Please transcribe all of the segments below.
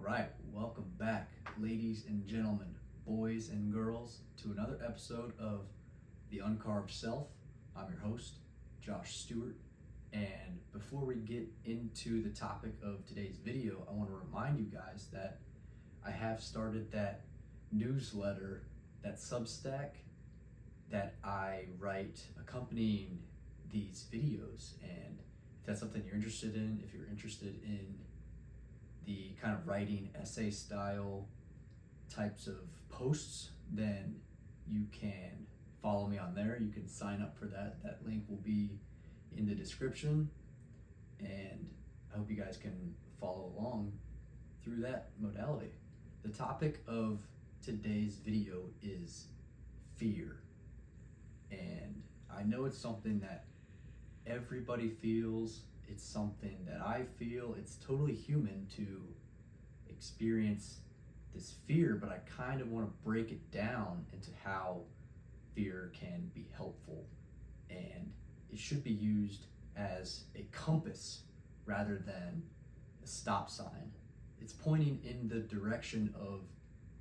right, welcome back, ladies and gentlemen, boys and girls, to another episode of The Uncarved Self. I'm your host, Josh Stewart, and before we get into the topic of today's video, I want to remind you guys that I have started that newsletter, that Substack, that I write accompanying these videos. And if that's something you're interested in, if you're interested in the kind of writing essay style types of posts, then you can follow me on there. You can sign up for that. That link will be in the description, and I hope you guys can follow along through that modality. The topic of today's video is fear. And I know it's something that everybody feels. It's something that I feel. It's totally human to experience this fear, but I kind of want to break it down into how fear can be helpful. And it should be used as a compass rather than a stop sign. It's pointing in the direction of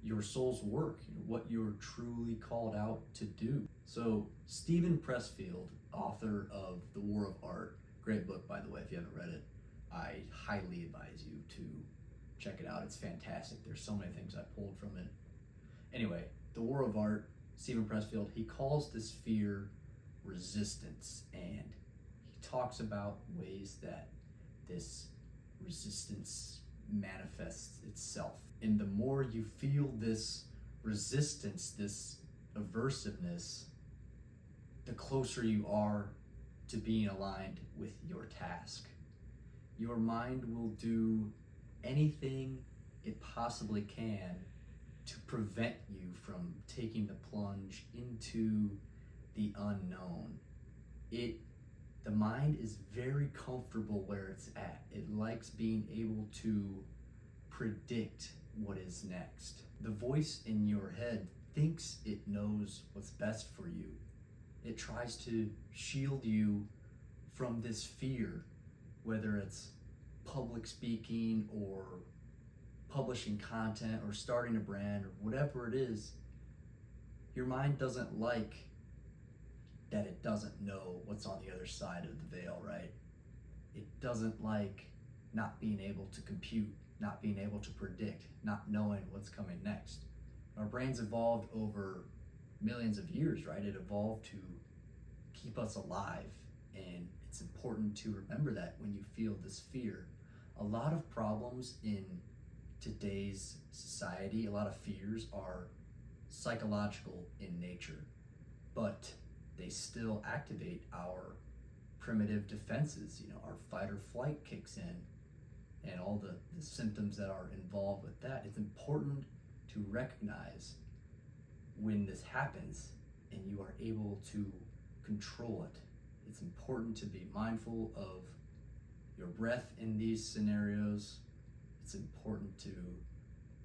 your soul's work, what you're truly called out to do. So Steven Pressfield, author of The War of Art, great book, by the way, if you haven't read it, I highly advise you to check it out. It's fantastic. There's so many things I pulled from it. Anyway, The War of Art, Steven Pressfield, he calls this fear resistance, and he talks about ways that this resistance manifests itself. And the more you feel this resistance, this aversiveness, the closer you are to being aligned with your task. Your mind will do anything it possibly can to prevent you from taking the plunge into the unknown. The mind is very comfortable where it's at. It likes being able to predict what is next. The voice in your head thinks it knows what's best for you. It tries to shield you from this fear, whether it's public speaking or publishing content or starting a brand or whatever it is. Your mind doesn't like that it doesn't know what's on the other side of the veil, right? It doesn't like not being able to compute, not being able to predict, not knowing what's coming next. Our brains evolved over millions of years, right? It evolved to keep us alive, and it's important to remember that when you feel this fear. A lot of problems in today's society, a lot of fears are psychological in nature, but they still activate our primitive defenses. Our fight or flight kicks in, and all the symptoms that are involved with that. It's important to recognize when this happens and you are able to control it. It's important to be mindful of your breath in these scenarios. It's important to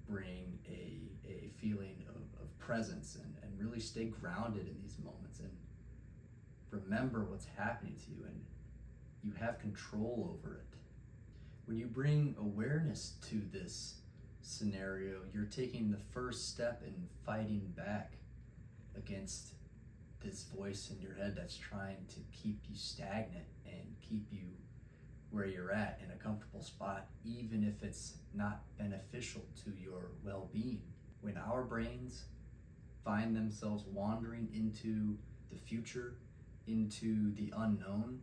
bring a feeling of presence and really stay grounded in these moments and remember what's happening to you, and you have control over it. When you bring awareness to this scenario, you're taking the first step in fighting back against this voice in your head that's trying to keep you stagnant and keep you where you're at in a comfortable spot, even if it's not beneficial to your well-being. When our brains find themselves wandering into the future, into the unknown,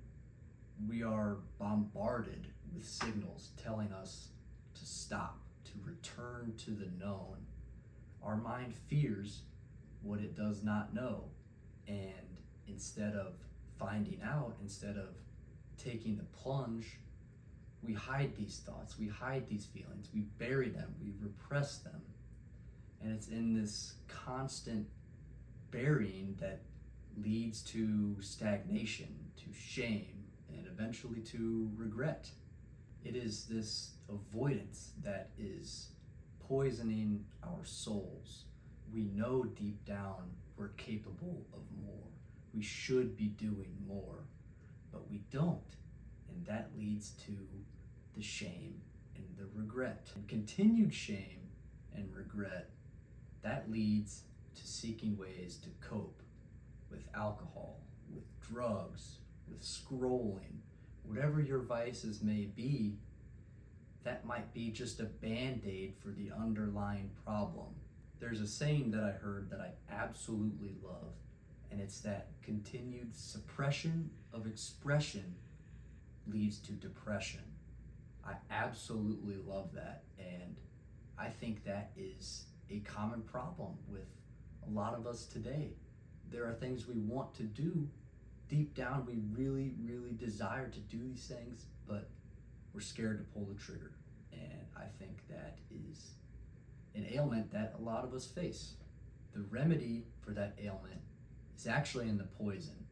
we are bombarded with signals telling us to stop, to return to the known. Our mind fears what it does not know, and instead of finding out, instead of taking the plunge, we hide these thoughts, we hide these feelings, we bury them, we repress them. And it's in this constant burying that leads to stagnation, to shame, and eventually to regret. It is this avoidance that is poisoning our souls. We know deep down we're capable of more. We should be doing more, but we don't. And that leads to the shame and the regret. And continued shame and regret, that leads to seeking ways to cope with alcohol, with drugs, with scrolling, whatever your vices may be. That might be just a band-aid for the underlying problem. There's a saying that I heard that I absolutely love, and it's that continued suppression of expression leads to depression. I absolutely love that, and I think that is a common problem with a lot of us today. There are things we want to do. Deep down, we really, really desire to do these things, but we're scared to pull the trigger. And I think that is an ailment that a lot of us face. The remedy for that ailment is actually in the poison.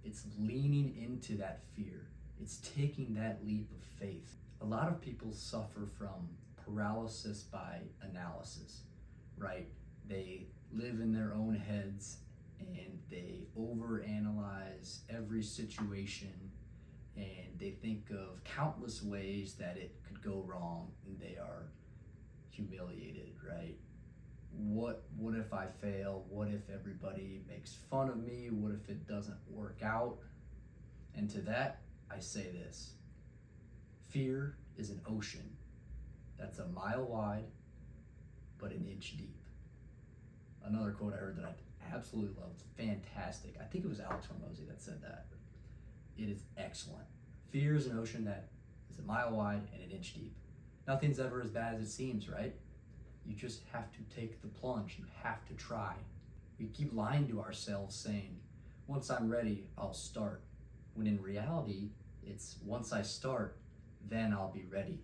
It's leaning into that fear. It's taking that leap of faith. A lot of people suffer from paralysis by analysis, right? They live in their own heads and they overanalyze every situation, and they think of countless ways that it could go wrong, and they are humiliated, right? What if I fail? What if everybody makes fun of me? What if it doesn't work out? And to that, I say this: fear is an ocean that's a mile wide, but an inch deep. Another quote I heard that I absolutely loved, fantastic. I think it was Alex Hormozy that said that. It is excellent. Fear is an ocean that is a mile wide and an inch deep. Nothing's ever as bad as it seems, right? You just have to take the plunge. You have to try. We keep lying to ourselves saying, once I'm ready, I'll start. When in reality, it's once I start, then I'll be ready.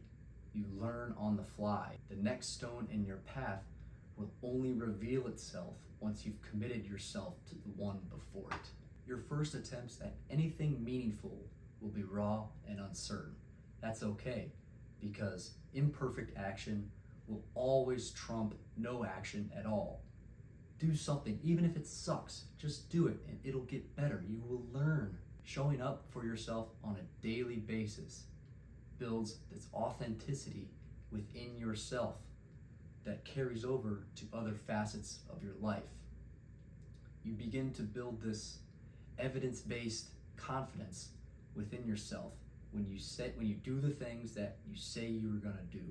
You learn on the fly. The next stone in your path will only reveal itself once you've committed yourself to the one before it. Your first attempts at anything meaningful will be raw and uncertain. That's okay, because imperfect action will always trump no action at all. Do something, even if it sucks, just do it and it'll get better. You will learn. Showing up for yourself on a daily basis builds this authenticity within yourself that carries over to other facets of your life. You begin to build this evidence-based confidence within yourself when you do the things that you say you're gonna do.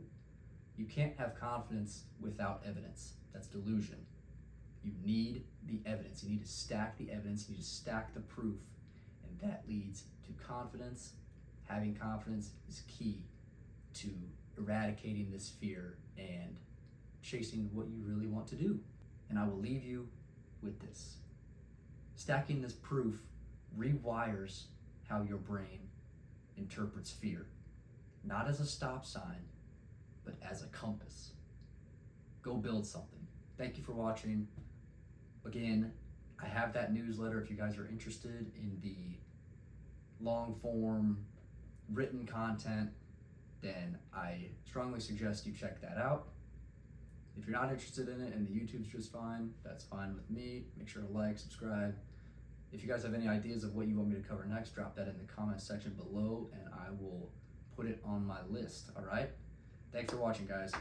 You can't have confidence without evidence. That's delusion. You need the evidence. You need to stack the evidence. You need to stack the proof, and that leads to confidence. Having confidence is key to eradicating this fear and chasing what you really want to do. And I will leave you with this. Stacking this proof rewires how your brain interprets fear, not as a stop sign, but as a compass. Go build something. Thank you for watching. Again, I have that newsletter if you guys are interested in the long form written content, then I strongly suggest you check that out. If you're not interested in it and the YouTube's just fine, that's fine with me. Make sure to like, subscribe. If you guys have any ideas of what you want me to cover next, drop that in the comment section below and I will put it on my list, all right? Thanks for watching, guys.